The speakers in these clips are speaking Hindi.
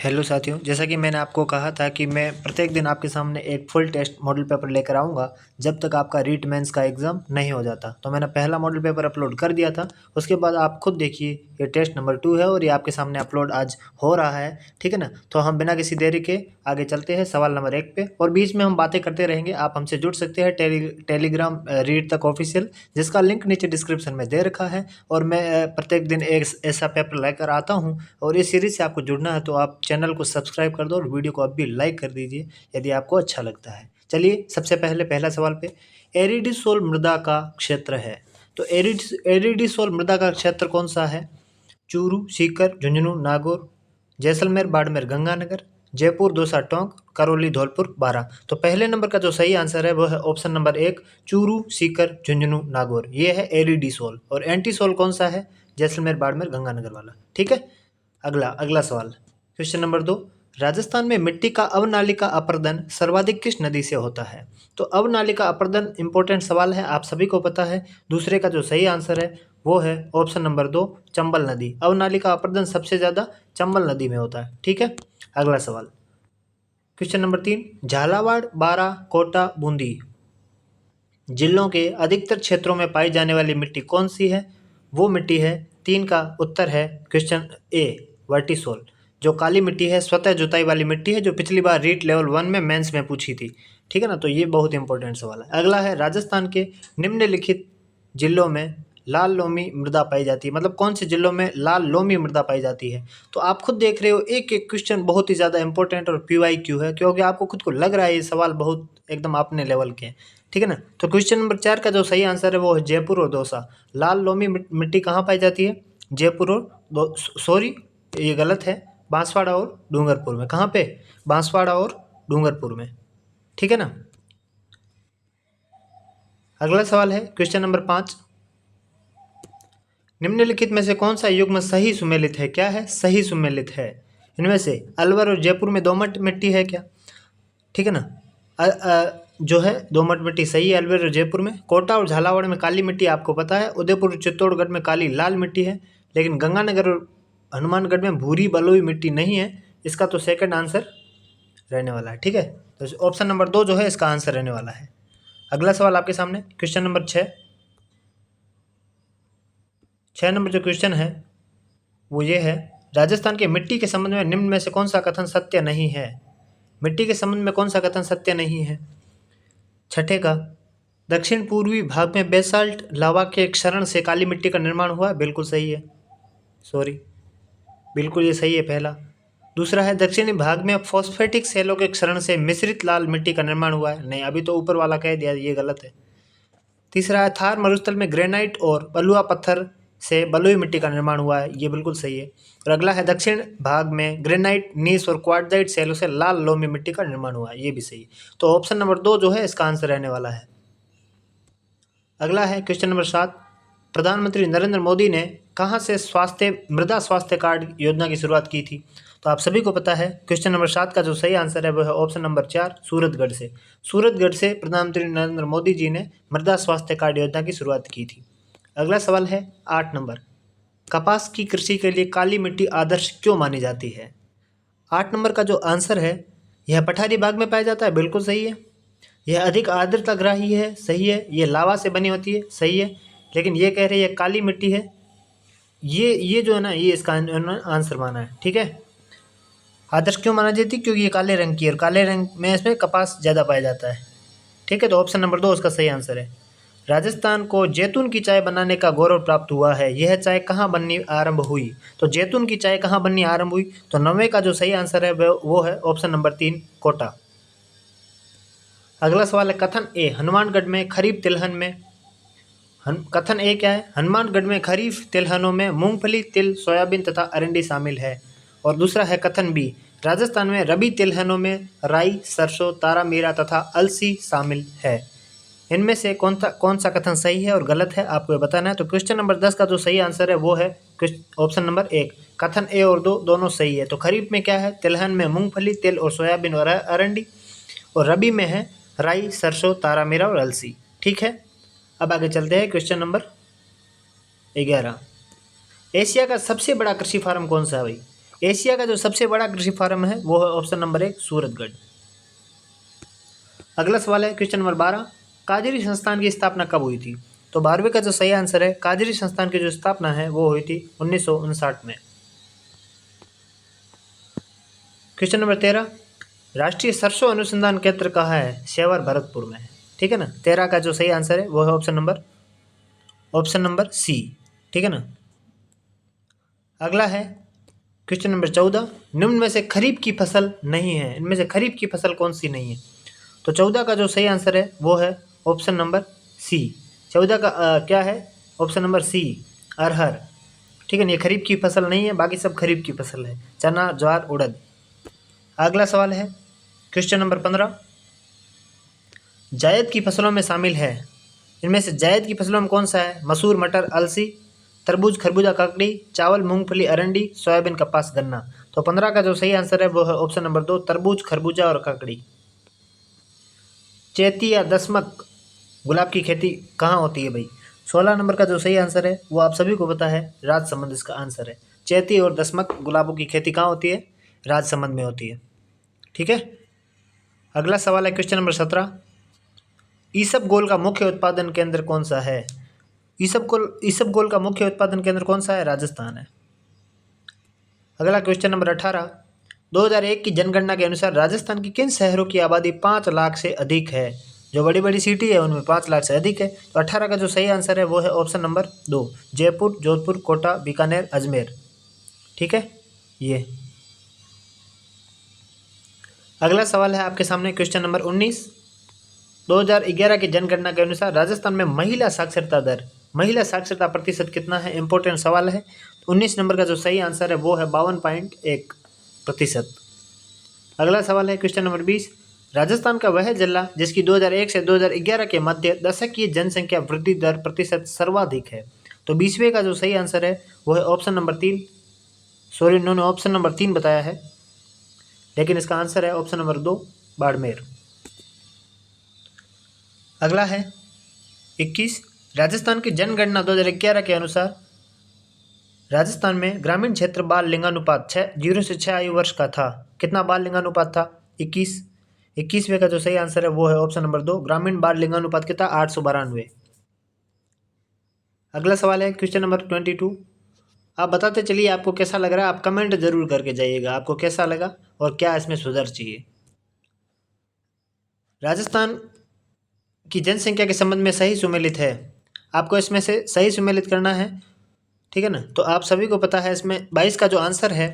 हेलो साथियों, जैसा कि मैंने आपको कहा था कि मैं प्रत्येक दिन आपके सामने एक फुल टेस्ट मॉडल पेपर लेकर आऊँगा जब तक आपका रीट मेंस का एग्ज़ाम नहीं हो जाता। तो मैंने पहला मॉडल पेपर अपलोड कर दिया था। उसके बाद आप खुद देखिए, ये टेस्ट नंबर 2 है और ये आपके सामने अपलोड आज हो रहा है, ठीक है ना। तो हम बिना किसी देरी के आगे चलते हैं सवाल नंबर 1 पे, और बीच में हम बातें करते रहेंगे। आप हमसे जुड़ सकते हैं टेलीग्राम रीड तक ऑफिशियल, जिसका लिंक नीचे डिस्क्रिप्शन में दे रखा है। और मैं प्रत्येक दिन एक ऐसा पेपर लेकर आता हूँ, और इस सीरीज़ से आपको जुड़ना है तो आप चैनल को सब्सक्राइब कर दो और वीडियो को अब भी लाइक कर दीजिए यदि आपको अच्छा लगता है। चलिए सबसे पहले पहला सवाल पे, एरिडीसोल मृदा का क्षेत्र है, तो एरिडीसोल मृदा का क्षेत्र कौन सा है? चूरू, सीकर, झुंझुनू, नागौर, जैसलमेर, बाड़मेर, गंगानगर, जयपुर, दौसा, टोंक, करौली, धौलपुर, बारां। तो पहले नंबर का जो सही आंसर है वो है ऑप्शन नंबर 1, चूरू, सीकर, झुंझुनू, नागौर। ये है एरिडीसोल। और एंटीसोल कौन सा है? जैसलमेर, बाड़मेर, गंगानगर वाला। ठीक है। अगला सवाल, क्वेश्चन नंबर 2, राजस्थान में मिट्टी का अवनालिका अपरदन सर्वाधिक किस नदी से होता है? तो अवनालिका अपरदन इंपॉर्टेंट सवाल है, आप सभी को पता है। दूसरे का जो सही आंसर है वो है ऑप्शन नंबर 2, चंबल नदी। अवनालिका अपरदन सबसे ज़्यादा चंबल नदी में होता है। ठीक है। अगला सवाल, क्वेश्चन नंबर 3, झालावाड़, बारां, कोटा, बूंदी जिलों के अधिकतर क्षेत्रों में पाई जाने वाली मिट्टी कौन सी है? वो मिट्टी है, 3 का उत्तर है क्वेश्चन ए, वर्टिसोल। जो काली मिट्टी है, स्वतः जुताई वाली मिट्टी है, जो पिछली बार रीट लेवल 1 में मेंस में पूछी थी। ठीक है ना। तो ये बहुत इंपॉर्टेंट सवाल है। अगला है, राजस्थान के निम्नलिखित जिलों में लाल लोमी मृदा पाई जाती है, मतलब कौन से जिलों में लाल लोमी मृदा पाई जाती है? तो आप खुद देख रहे हो, एक एक क्वेश्चन बहुत ही ज़्यादा इंपॉर्टेंट और PYQ है, क्योंकि आपको खुद को लग रहा है ये सवाल बहुत एकदम अपने लेवल के हैं। ठीक है ना। तो क्वेश्चन नंबर 4 का जो सही आंसर है वो है जयपुर और दौसा। लाल लोमी मिट्टी कहाँ पाई जाती है? जयपुर और सॉरी, ये गलत है, बांसवाड़ा और डूंगरपुर में। कहाँ पे? बांसवाड़ा और डूंगरपुर में। ठीक है ना। अगला सवाल है क्वेश्चन नंबर 5, निम्नलिखित में से कौन सा युग्म सही सुमेलित है? क्या है? सही सुमेलित है। इनमें से अलवर और जयपुर में दोमट मिट्टी है क्या? ठीक है ना। जो है दोमट मिट्टी सही है अलवर और जयपुर में। कोटा और झालावाड़ में काली मिट्टी आपको पता है। उदयपुर और चित्तौड़गढ़ में काली लाल मिट्टी है, लेकिन गंगानगर और हनुमानगढ़ में भूरी बलुई मिट्टी नहीं है। इसका तो सेकंड आंसर रहने वाला है। ठीक है। तो ऑप्शन नंबर 2 जो है इसका आंसर रहने वाला है। अगला सवाल आपके सामने, क्वेश्चन नंबर 6 नंबर जो क्वेश्चन है वो ये है, राजस्थान के मिट्टी के संबंध में निम्न में से कौन सा कथन सत्य नहीं है? मिट्टी के संबंध में कौन सा कथन सत्य नहीं है? छठे का, दक्षिण पूर्वी भाग में बेसाल्ट लावा के क्षरण से काली मिट्टी का निर्माण हुआ। बिल्कुल सही है, सॉरी, बिल्कुल ये सही है पहला। दूसरा है, दक्षिणी भाग में फॉस्फेटिक सेलों के क्षरण से मिश्रित लाल मिट्टी का निर्माण हुआ है। नहीं, अभी तो ऊपर वाला कह दिया, ये गलत है। तीसरा है, थार मरुस्थल में ग्रेनाइट और बलुआ पत्थर से बलुई मिट्टी का निर्माण हुआ है। ये बिल्कुल सही है। और अगला है, दक्षिण भाग में ग्रेनाइट, नीस और क्वार्टजाइट सेलों से लाल लोमी मिट्टी का निर्माण हुआ है। ये भी सही है। तो ऑप्शन नंबर 2 जो है इसका आंसर रहने वाला है। अगला है क्वेश्चन नंबर 7, प्रधानमंत्री नरेंद्र मोदी ने कहाँ से मृदा स्वास्थ्य कार्ड योजना की शुरुआत की थी? तो आप सभी को पता है, क्वेश्चन नंबर 7 का जो सही आंसर है वो है ऑप्शन नंबर 4, सूरतगढ़ से। सूरतगढ़ से प्रधानमंत्री नरेंद्र मोदी जी ने मृदा स्वास्थ्य कार्ड योजना की शुरुआत की थी। अगला सवाल है 8 नंबर, कपास की कृषि के लिए काली मिट्टी आदर्श क्यों मानी जाती है? 8 नंबर का जो आंसर है, यह पठारी भाग में पाया जाता है। बिल्कुल सही है। यह अधिक आर्द्रता ग्राही है। सही है। ये लावा से बनी होती है। सही है। लेकिन ये कह रहे हैं काली मिट्टी है। ये जो है ना, ये इसका आंसर माना है। ठीक है। आदर्श क्यों माना जाती है? क्योंकि ये काले रंग की है और काले रंग में इसमें कपास ज़्यादा पाया जाता है। ठीक है। तो ऑप्शन नंबर 2 उसका सही आंसर है। राजस्थान को जैतून की चाय बनाने का गौरव प्राप्त हुआ है। यह चाय कहाँ बननी आरंभ हुई? तो जैतून की चाय कहाँ बननी आरंभ हुई? तो 9वें का जो सही आंसर है वो है ऑप्शन नंबर 3, कोटा। अगला सवाल है, कथन ए, हनुमानगढ़ में खरीफ तिलहन में कथन ए क्या है? हनुमानगढ़ में खरीफ तिलहनों में मूंगफली, तिल, सोयाबीन तथा अरंडी शामिल है। और दूसरा है कथन बी, राजस्थान में रबी तिलहनों में राई, सरसों, तारामीरा तथा अलसी शामिल है। इनमें से कौन सा कथन सही है और गलत है आपको ये बताना है। तो क्वेश्चन नंबर 10 का जो सही आंसर है वो है ऑप्शन नंबर 1, कथन ए और 2 दोनों सही है। तो खरीफ में क्या है? तिलहन में मूंगफली, तिल और सोयाबीन और अरंडी। और रबी में है राई, सरसों, तारामीरा और अलसी। ठीक है। अब आगे चलते हैं क्वेश्चन नंबर 11, एशिया का सबसे बड़ा कृषि फार्म कौन सा है भाई? एशिया का जो सबसे बड़ा कृषि फार्म है वो है ऑप्शन नंबर 1 सूरतगढ़। अगला सवाल है क्वेश्चन नंबर 12, काजरी संस्थान की स्थापना कब हुई थी? तो 12वीं का जो सही आंसर है, काजरी संस्थान की जो स्थापना है वो हुई थी 1959 में। क्वेश्चन नंबर 13, राष्ट्रीय सरसों अनुसंधान केंद्र कहाँ है? सेवर भरतपुर में है। ठीक है ना। 13 का जो सही आंसर है वो है ऑप्शन नंबर सी। ठीक है ना। अगला है क्वेश्चन नंबर 14, निम्न में से खरीफ की फसल नहीं है, इनमें से खरीफ की फसल कौन सी नहीं है? तो 14 का जो सही आंसर है वो है ऑप्शन नंबर सी। 14 का क्या है? ऑप्शन नंबर सी, अरहर। ठीक है ना, ये खरीफ की फसल नहीं है, बाकी सब खरीफ की फसल है, चना, ज्वार, उड़द। अगला सवाल है क्वेश्चन नंबर 15, जायद की फसलों में शामिल है, इनमें से जायद की फसलों में कौन सा है? मसूर, मटर, अलसी, तरबूज, खरबूजा, ककड़ी, चावल, मूंगफली, अरंडी, सोयाबीन, कपास, गन्ना। तो 15 का जो सही आंसर है वो है ऑप्शन नंबर 2, तरबूज, खरबूजा और ककड़ी। चैती या दसमक गुलाब की खेती कहाँ होती है भाई? 16 नंबर का जो सही आंसर है वो आप सभी को पता है, राजसमंद इसका आंसर है। चैती और दसमक गुलाबों की खेती कहाँ होती है? राजसमंद में होती है। ठीक है। अगला सवाल है क्वेश्चन नंबर 17, ईसबगोल का मुख्य उत्पादन केंद्र कौन सा है? ईसबगोल का मुख्य उत्पादन केंद्र कौन सा है? राजस्थान है। अगला क्वेश्चन नंबर 18, 2001 की जनगणना के अनुसार राजस्थान की किन शहरों की आबादी 5 लाख से अधिक है? जो बड़ी बड़ी सिटी है उनमें 5 लाख से अधिक है। तो 18 का जो सही आंसर है वो है ऑप्शन नंबर 2, जयपुर, जोधपुर, कोटा, बीकानेर, अजमेर। ठीक है ये। अगला सवाल है आपके सामने क्वेश्चन नंबर 19, 2011 की जनगणना के अनुसार राजस्थान में महिला साक्षरता प्रतिशत कितना है? इंपॉर्टेंट सवाल है। 19 नंबर का जो सही आंसर है वो है 52.1%। अगला सवाल है क्वेश्चन नंबर 20, राजस्थान का वह जिला जिसकी 2001 से 2011 के मध्य दशकीय जनसंख्या वृद्धि दर प्रतिशत सर्वाधिक है। तो 20वें का जो सही आंसर है वो है ऑप्शन नंबर 3। सॉरी, इन्होंने ऑप्शन नंबर 3 बताया है, लेकिन इसका आंसर है ऑप्शन नंबर 2, बाड़मेर। अगला है 21, राजस्थान की जनगणना 2011 के अनुसार राजस्थान में ग्रामीण क्षेत्र बाल लिंगानुपात 0 से 6 आयु वर्ष का था। कितना बाल लिंगानुपात था? 21। 21वें का जो सही आंसर है वो है ऑप्शन नंबर 2, ग्रामीण बाल लिंगानुपात कितना? 892। अगला सवाल है क्वेश्चन नंबर 22, आप बताते चलिए आपको कैसा लग रहा है, आप कमेंट जरूर करके जाइएगा आपको कैसा लगा और क्या इसमें सुधार चाहिए। राजस्थान की जनसंख्या के संबंध में सही सुमेलित है, आपको इसमें से सही सुमेलित करना है। ठीक है ना। तो आप सभी को पता है इसमें 22 का जो आंसर है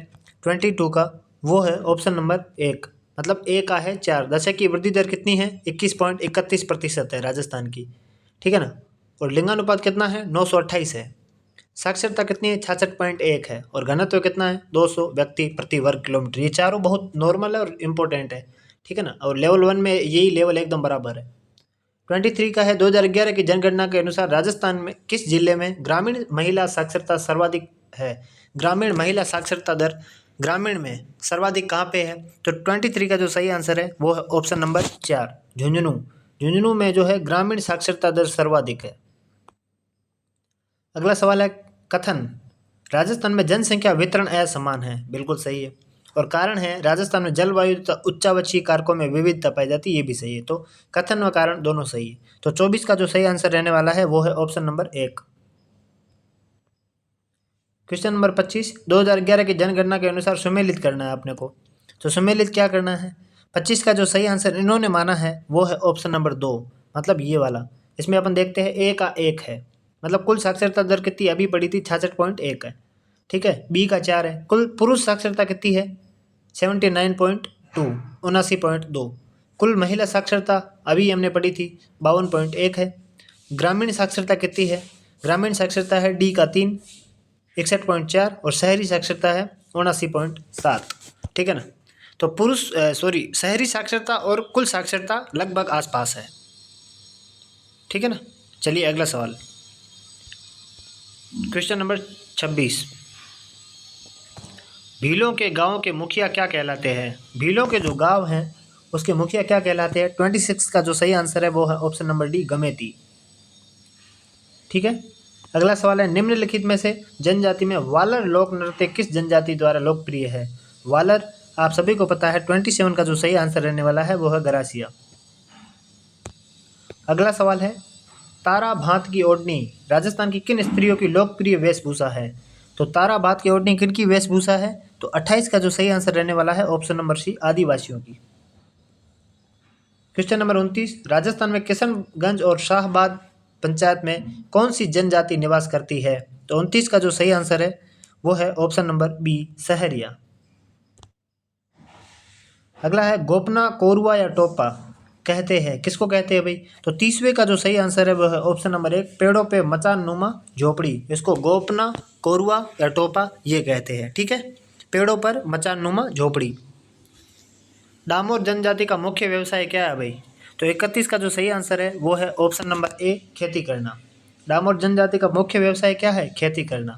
22 का वो है ऑप्शन नंबर 1, मतलब ए का है 4। दशक की वृद्धि दर कितनी है? 21.31% है राजस्थान की। ठीक है ना। और लिंगानुपात कितना है? 928 है। साक्षरता कितनी है? 66.1 है। और घनत्व कितना है? 200 व्यक्ति प्रति वर्ग किलोमीटर। ये चारों बहुत नॉर्मल है और इम्पोर्टेंट है। ठीक है ना। और लेवल 1 में यही लेवल एकदम बराबर है। 23 का है, 2011 की जनगणना के अनुसार राजस्थान में किस जिले में ग्रामीण महिला साक्षरता सर्वाधिक है? ग्रामीण महिला साक्षरता दर ग्रामीण में सर्वाधिक कहाँ पे है? तो 23 का जो सही आंसर है वो है ऑप्शन नंबर 4, झुंझुनू में जो है ग्रामीण साक्षरता दर सर्वाधिक है। अगला सवाल है कथन, राजस्थान में जनसंख्या वितरण असमान है। बिल्कुल सही है। और कारण है राजस्थान में जलवायु तथा उच्चावचीय कारकों में विविधता पाई जाती है, ये भी सही है। तो कथन व कारण दोनों सही है। तो 24 का जो सही आंसर रहने वाला है वो है ऑप्शन नंबर 1। क्वेश्चन नंबर 25, 2011 की जनगणना के अनुसार सुमेलित करना है आपने को। तो सुमेलित क्या करना है? 25 का जो सही आंसर इन्होंने माना है वो है ऑप्शन नंबर 2, मतलब ये वाला। इसमें अपन देखते हैं ए का 1 है, मतलब कुल साक्षरता दर कितनी अभी पड़ी थी? 66.1 है। ठीक है। बी का 4 है। कुल पुरुष साक्षरता कितनी है? 79.2, 79.2। कुल महिला साक्षरता अभी हमने पढ़ी थी 52.1 है। ग्रामीण साक्षरता कितनी है? ग्रामीण साक्षरता है डी का 3, 61.4। और शहरी साक्षरता है 79.7। ठीक है ना। तो शहरी साक्षरता और कुल साक्षरता लगभग आसपास है। ठीक है ना। चलिए अगला सवाल, क्वेश्चन नंबर 26, भीलों के गांव के मुखिया क्या कहलाते हैं? भीलों के जो गांव हैं उसके मुखिया क्या कहलाते हैं? 26 का जो सही आंसर है वो है ऑप्शन नंबर डी, गमेती। ठीक है। अगला सवाल है, निम्नलिखित में से जनजाति में वालर लोक नृत्य किस जनजाति द्वारा लोकप्रिय है? वालर आप सभी को पता है। 27 का जो सही आंसर रहने वाला है वो है गरासिया। अगला सवाल है, तारा भात की ओढ़नी राजस्थान की किन स्त्रियों की लोकप्रिय वेशभूषा है? तो तारा भात की ओढ़नी किन की वेशभूषा है? तो 28 का जो सही आंसर रहने वाला है ऑप्शन नंबर सी, आदिवासियों की। क्वेश्चन नंबर 29, राजस्थान में किशनगंज और शाहबाद पंचायत में कौन सी जनजाति निवास करती है? तो 29 का जो सही आंसर है वो है ऑप्शन नंबर बी, सहरिया। अगला है, गोपना, कोरुआ या टोपा कहते हैं, किसको कहते हैं भाई? तो 30वें का जो सही आंसर है वो है ऑप्शन नंबर 1, पेड़ों पे मचान नुमा झोपड़ी। इसको गोपना, कोरुआ या टोपा ये कहते हैं, ठीक है, पेड़ों पर मचान नुमा झोपड़ी। डामोर जनजाति का मुख्य व्यवसाय क्या है भाई? तो 31 का जो सही आंसर है वो है ऑप्शन नंबर ए, खेती करना। डामोर जनजाति का मुख्य व्यवसाय क्या है? खेती करना।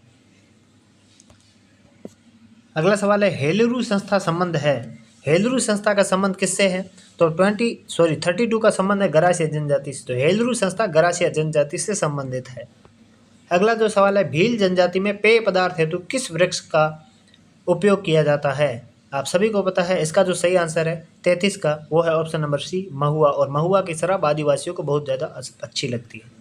अगला सवाल है, हेलुरु संस्था संबंध है। हेलुरु संस्था का संबंध किससे है? तो 32 का संबंध है गरासिया जनजाति से। तो हेलुरु संस्था गरासिया जनजाति से संबंधित है। अगला जो सवाल है, भील जनजाति में पेय पदार्थ हेतु किस वृक्ष का उपयोग किया जाता है? आप सभी को पता है, इसका जो सही आंसर है 33 का वो है ऑप्शन नंबर सी, महुआ। और महुआ की शराब आदिवासियों को बहुत ज़्यादा अच्छी लगती है।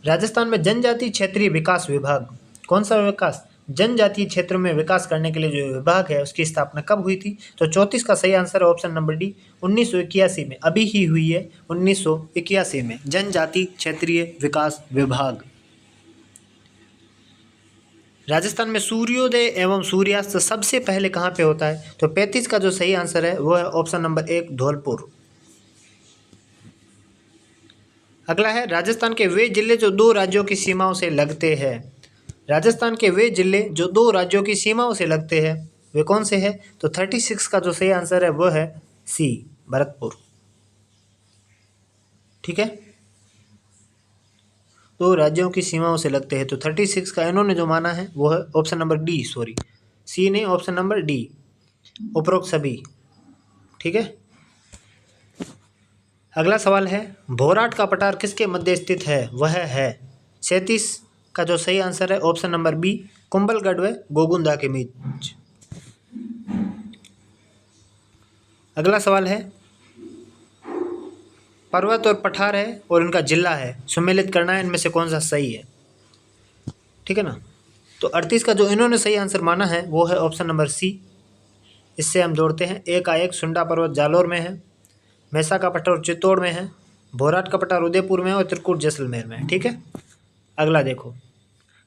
राजस्थान में जनजातीय क्षेत्रीय विकास विभाग, कौन सा विकास? जनजातीय क्षेत्र में विकास करने के लिए जो विभाग है उसकी स्थापना कब हुई थी? तो 34 का सही आंसर है ऑप्शन नंबर डी, 1981 में। अभी ही हुई है 1981 में जनजातीय क्षेत्रीय विकास विभाग। राजस्थान में सूर्योदय एवं सूर्यास्त सबसे पहले कहाँ पे होता है? तो 35 का जो सही आंसर है वो है ऑप्शन नंबर 1, धौलपुर। अगला है, राजस्थान के वे जिले जो 2 राज्यों की सीमाओं से लगते हैं। राजस्थान के वे जिले जो 2 राज्यों की सीमाओं से लगते हैं वे कौन से हैं? तो 36 का जो सही आंसर है वो है सी, भरतपुर, ठीक है, 2 राज्यों की सीमाओं से लगते हैं। तो 36 का इन्होंने जो माना है वो है option number D, sorry C नहीं, ऑप्शन नंबर डी, उपरोक्त सभी, ठीक है। अगला सवाल है, भोराट का पठार किसके मध्य स्थित है? वह है 37 का जो सही आंसर है ऑप्शन नंबर बी, कुंभलगढ़ व गोगुंदा के बीच। अगला सवाल है, पर्वत और पठार है और इनका जिला है, सुमेलित करना है इनमें से कौन सा सही है, ठीक है ना। तो 38 का जो इन्होंने सही आंसर माना है वो है ऑप्शन नंबर सी। इससे हम जोड़ते हैं, एक का एक सुंडा पर्वत जालोर में है, मैसा का पठार चित्तौड़ में है, भोराट का पठार उदयपुर में है और त्रिकुट जैसलमेर में है, ठीक है। अगला देखो,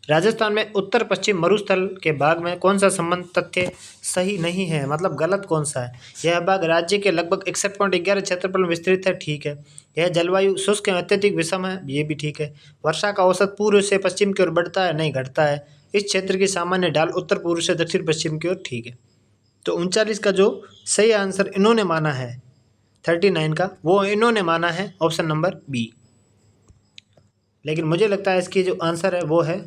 राजस्थान में उत्तर पश्चिम मरुस्थल के भाग में कौन सा संबंध तथ्य सही नहीं है, मतलब गलत कौन सा है? यह भाग राज्य के लगभग 61.11 क्षेत्रफल में विस्तृत है, ठीक है। यह जलवायु शुष्क एवं अत्यधिक विषम है, ये भी ठीक है। वर्षा का औसत पूर्व से पश्चिम की ओर बढ़ता है, नहीं घटता है। इस क्षेत्र की सामान्य ढाल उत्तर पूर्व से दक्षिण पश्चिम की ओर, ठीक है। तो 39 का जो सही आंसर इन्होंने माना है 39 का, वो इन्होंने माना है ऑप्शन नंबर बी। लेकिन मुझे लगता है इसकी जो आंसर है वो है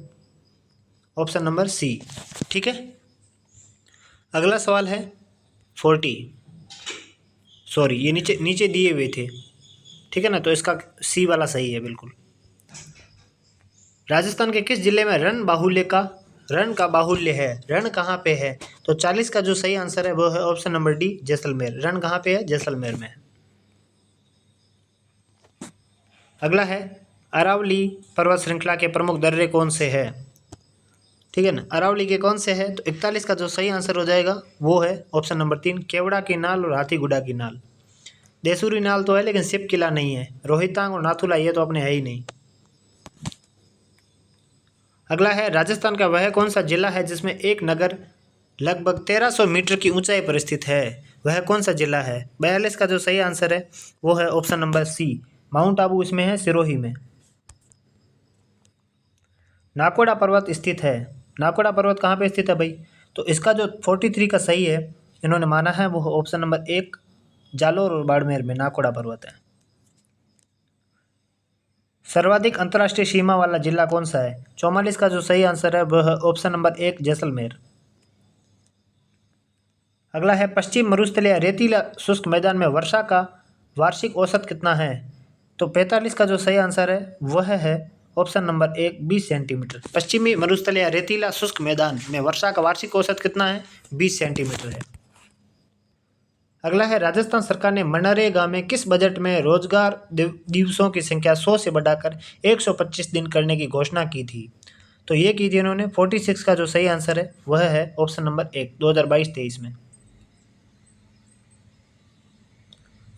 ऑप्शन नंबर सी, ठीक है। अगला सवाल है 40, सॉरी ये नीचे नीचे दिए हुए थे, ठीक है ना, तो इसका सी वाला सही है बिल्कुल। राजस्थान के किस जिले में रण का बाहुल्य है? रण कहाँ पे है? तो 40 का जो सही आंसर है वो है ऑप्शन नंबर डी, जैसलमेर। रण कहाँ पे है? जैसलमेर में है। अगला है, अरावली पर्वत श्रृंखला के प्रमुख दर्रे कौन से हैं? ठीक है ना, अरावली के कौन से है? तो 41 का जो सही आंसर हो जाएगा वो है ऑप्शन नंबर 3, केवड़ा की नाल और हाथीगुड़ा की नाल। देसूरी नाल तो है लेकिन सिप किला नहीं है। रोहितांग और नाथुला ये तो अपने है ही नहीं। अगला है, राजस्थान का वह कौन सा जिला है जिसमें एक नगर लगभग 1300 मीटर की ऊंचाई पर स्थित है? वह कौन सा जिला है? 42 का जो सही आंसर है वो है option number C, Mount Abu इसमें है, सिरोही में। नाकोड़ा पर्वत स्थित है। नाकोड़ा पर्वत कहाँ पे स्थित है भाई? तो इसका जो 43 का सही है इन्होंने माना है वो ऑप्शन नंबर 1, जालोर और बाड़मेर में नाकोड़ा पर्वत है। सर्वाधिक अंतर्राष्ट्रीय सीमा वाला जिला कौन सा है? 44 का जो सही आंसर है वह है ऑप्शन नंबर 1, जैसलमेर। अगला है, पश्चिम मरुस्थलीय रेतीला शुष्क मैदान में वर्षा का वार्षिक औसत कितना है? तो 45 का जो सही आंसर है वह है ऑप्शन नंबर एक 20 सेंटीमीटर। पश्चिमी मरुस्थल या रेतीला शुष्क मैदान में वर्षा का वार्षिक औसत कितना है? 20 सेंटीमीटर है। अगला है, राजस्थान सरकार ने मनरेगा में किस बजट में रोजगार दिवसों की संख्या 100 से बढ़ाकर 125 दिन करने की घोषणा की थी? तो ये की थी इन्होंने 46 का जो सही आंसर है वह है ऑप्शन नंबर एक 2022-23 में।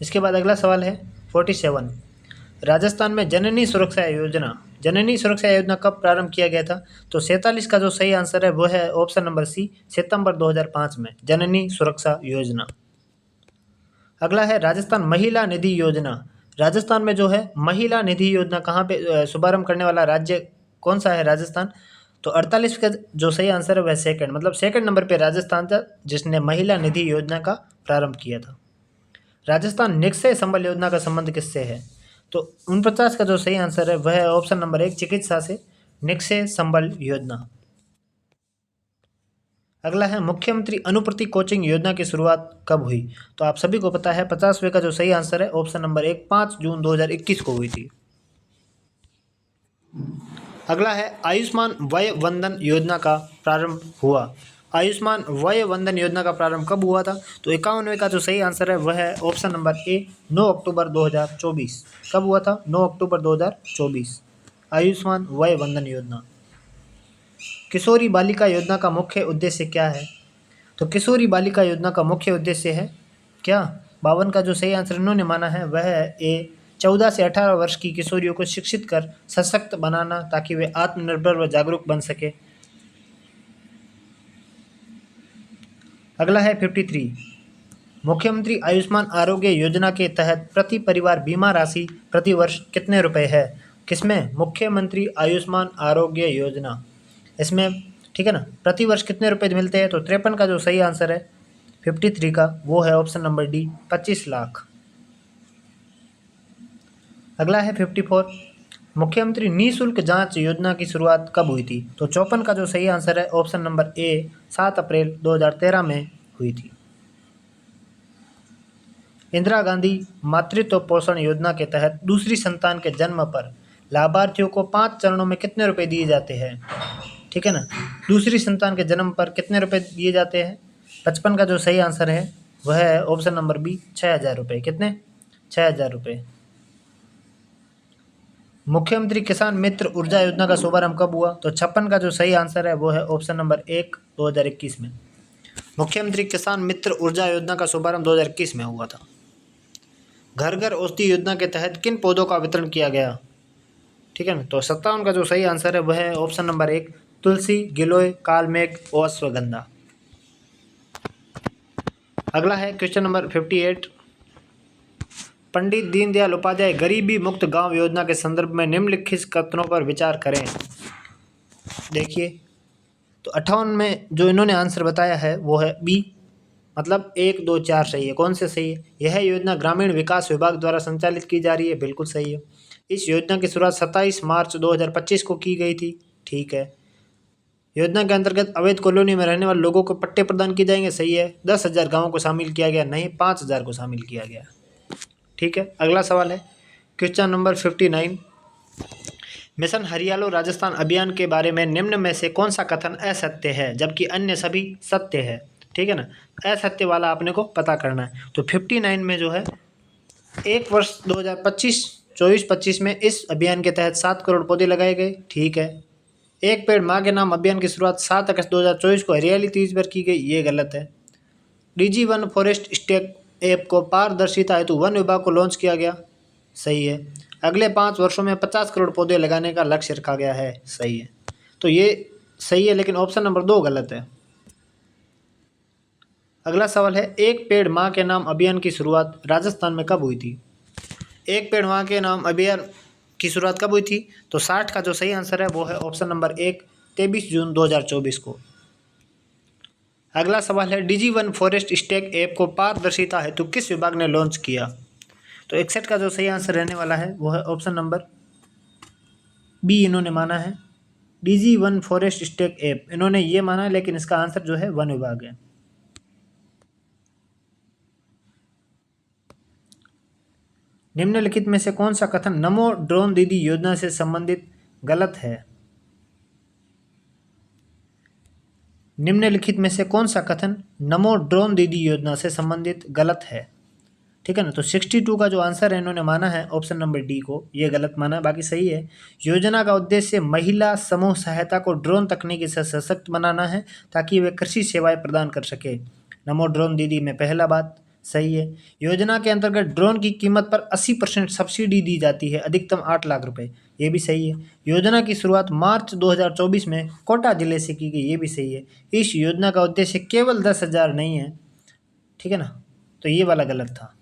इसके बाद अगला सवाल है 47। राजस्थान में जननी सुरक्षा योजना कब प्रारंभ किया गया था? तो 47 का जो सही आंसर है वह है ऑप्शन नंबर सी सितंबर 2005 में जननी सुरक्षा योजना। अगला है, राजस्थान महिला निधि योजना। राजस्थान में जो है महिला निधि योजना कहाँ पे शुभारंभ करने वाला राज्य कौन सा है? राजस्थान। तो 48 का जो सही आंसर है वह सेकंड, मतलब सेकंड नंबर पे राजस्थान था जिसने महिला निधि योजना का प्रारंभ किया था। राजस्थान निक्षय संबल योजना का संबंध किससे है? तो 49 का जो सही आंसर है वह है ऑप्शन नंबर एक चिकित्सा से निक्षय संबल योजना। अगला है, मुख्यमंत्री अनुप्रति कोचिंग योजना की शुरुआत कब हुई? तो आप सभी को पता है 50वें का जो सही आंसर है ऑप्शन नंबर एक 5 जून 2021 को हुई थी। अगला है, आयुष्मान वय वंदन योजना का प्रारंभ हुआ। आयुष्मान वय वंदन योजना का प्रारंभ कब हुआ था? तो 51वें का जो सही आंसर है वह है ऑप्शन नंबर ए 9 अक्टूबर 2024। कब हुआ था? 9 अक्टूबर 2024 आयुष्मान वय वंदन योजना। किशोरी बालिका योजना का मुख्य उद्देश्य क्या है? तो किशोरी बालिका योजना का मुख्य उद्देश्य है क्या? 52 का जो सही आंसर इन्होंने माना है वह है ए 14 से 18 वर्ष की किशोरियों को शिक्षित कर सशक्त बनाना ताकि वे आत्मनिर्भर व जागरूक बन सके। अगला है 53। मुख्यमंत्री आयुष्मान आरोग्य योजना के तहत प्रति परिवार बीमा राशि प्रति वर्ष कितने रुपए है? किसमें? मुख्यमंत्री आयुष्मान आरोग्य योजना, इसमें ठीक है ना, प्रति वर्ष कितने रुपए मिलते हैं? तो 53 का जो सही आंसर है 53 का वो है ऑप्शन नंबर डी 25 लाख। अगला है 54। मुख्यमंत्री निःशुल्क जांच योजना की शुरुआत कब हुई थी? तो 54 का जो सही आंसर है ऑप्शन नंबर ए 7 अप्रैल 2013 में हुई थी। इंदिरा गांधी मातृत्व पोषण योजना के तहत दूसरी संतान के जन्म पर लाभार्थियों को 5 चरणों में कितने रुपए दिए जाते हैं? ठीक है ना, दूसरी संतान के जन्म पर कितने रुपए दिए जाते हैं? 55 का जो सही आंसर है वह है ऑप्शन नंबर बी 6,000 रुपये। कितने? 6,000 रुपये। मुख्यमंत्री किसान मित्र ऊर्जा योजना का शुभारंभ कब हुआ? तो 56 का जो सही आंसर है वो है ऑप्शन नंबर एक 2021 में। मुख्यमंत्री किसान मित्र ऊर्जा योजना का शुभारंभ 2021 में हुआ था। घर घर औषधि योजना के तहत किन पौधों का वितरण किया गया? ठीक है ना, तो 57 का जो सही आंसर है वह है ऑप्शन नंबर एक तुलसी, गिलोय, कालमेघ और अश्वगंधा। अगला है क्वेश्चन नंबर 58। पंडित दीनदयाल उपाध्याय गरीबी मुक्त गांव योजना के संदर्भ में निम्नलिखित कथनों पर विचार करें। देखिए, तो 58 में जो इन्होंने आंसर बताया है वो है बी, मतलब 1, 2, 4 सही है। कौन से सही है? यह योजना ग्रामीण विकास विभाग द्वारा संचालित की जा रही है, बिल्कुल सही है। इस योजना की शुरुआत 27 मार्च 2025 को की गई थी, ठीक है। योजना के अंतर्गत अवैध कॉलोनी में रहने वाले लोगों को पट्टे प्रदान किए जाएंगे, सही है। 10,000 गाँवों को शामिल किया गया, नहीं 5,000 को शामिल किया गया, ठीक है। अगला सवाल है क्वेश्चन नंबर 59। मिशन हरियालो राजस्थान अभियान के बारे में निम्न में से कौन सा कथन असत्य है जबकि अन्य सभी सत्य है? ठीक है ना, असत्य वाला आपने को पता करना है। तो 59 में जो है 1 वर्ष 2024-25 में इस अभियान के तहत 7 करोड़ पौधे लगाए गए, ठीक है। एक पेड़ माँ के नाम अभियान की शुरुआत 7 अगस्त 2024 को हरियाली तीज पर की गई, ये गलत है। डीजी वन फॉरेस्ट स्टेक ऐप को पारदर्शिता हेतु वन विभाग को लॉन्च किया गया, सही है। अगले 5 वर्षों में 50 करोड़ पौधे लगाने का लक्ष्य रखा गया है, सही है। तो ये सही है, लेकिन ऑप्शन नंबर 2 गलत है। अगला सवाल है एक पेड़ माँ के नाम अभियान की शुरुआत राजस्थान में कब हुई थी? एक पेड़ माँ के नाम अभियान की शुरुआत कब हुई थी? तो 60 का जो सही आंसर है वो है ऑप्शन नंबर एक 23 जून 2024 को। अगला सवाल है डीजी वन फॉरेस्ट स्टेक ऐप को पारदर्शिता हेतु किस विभाग ने लॉन्च किया? तो 61 का जो सही आंसर रहने वाला है वो है ऑप्शन नंबर बी, इन्होंने माना है। डीजी वन फॉरेस्ट स्टेक ऐप इन्होंने ये माना है, लेकिन इसका आंसर जो है वन विभाग है। निम्नलिखित में से कौन सा कथन नमो ड्रोन दीदी योजना से संबंधित गलत है। निम्नलिखित में से कौन सा कथन नमो ड्रोन दीदी योजना से संबंधित गलत है? ठीक है ना, तो 62 का जो आंसर है इन्होंने माना है ऑप्शन नंबर डी को, ये गलत माना है, बाकी सही है। योजना का उद्देश्य महिला समूह सहायता को ड्रोन तकनीकी से सशक्त बनाना है ताकि वे कृषि सेवाएं प्रदान कर सके। नमो ड्रोन दीदी में पहला बात सही है। योजना के अंतर्गत ड्रोन की कीमत पर 80% सब्सिडी दी जाती है, अधिकतम 8 लाख रुपए, ये भी सही है। योजना की शुरुआत मार्च 2024 में कोटा जिले से की गई, ये भी सही है। इस योजना का उद्देश्य केवल 10,000 नहीं है, ठीक है ना, तो ये वाला गलत था।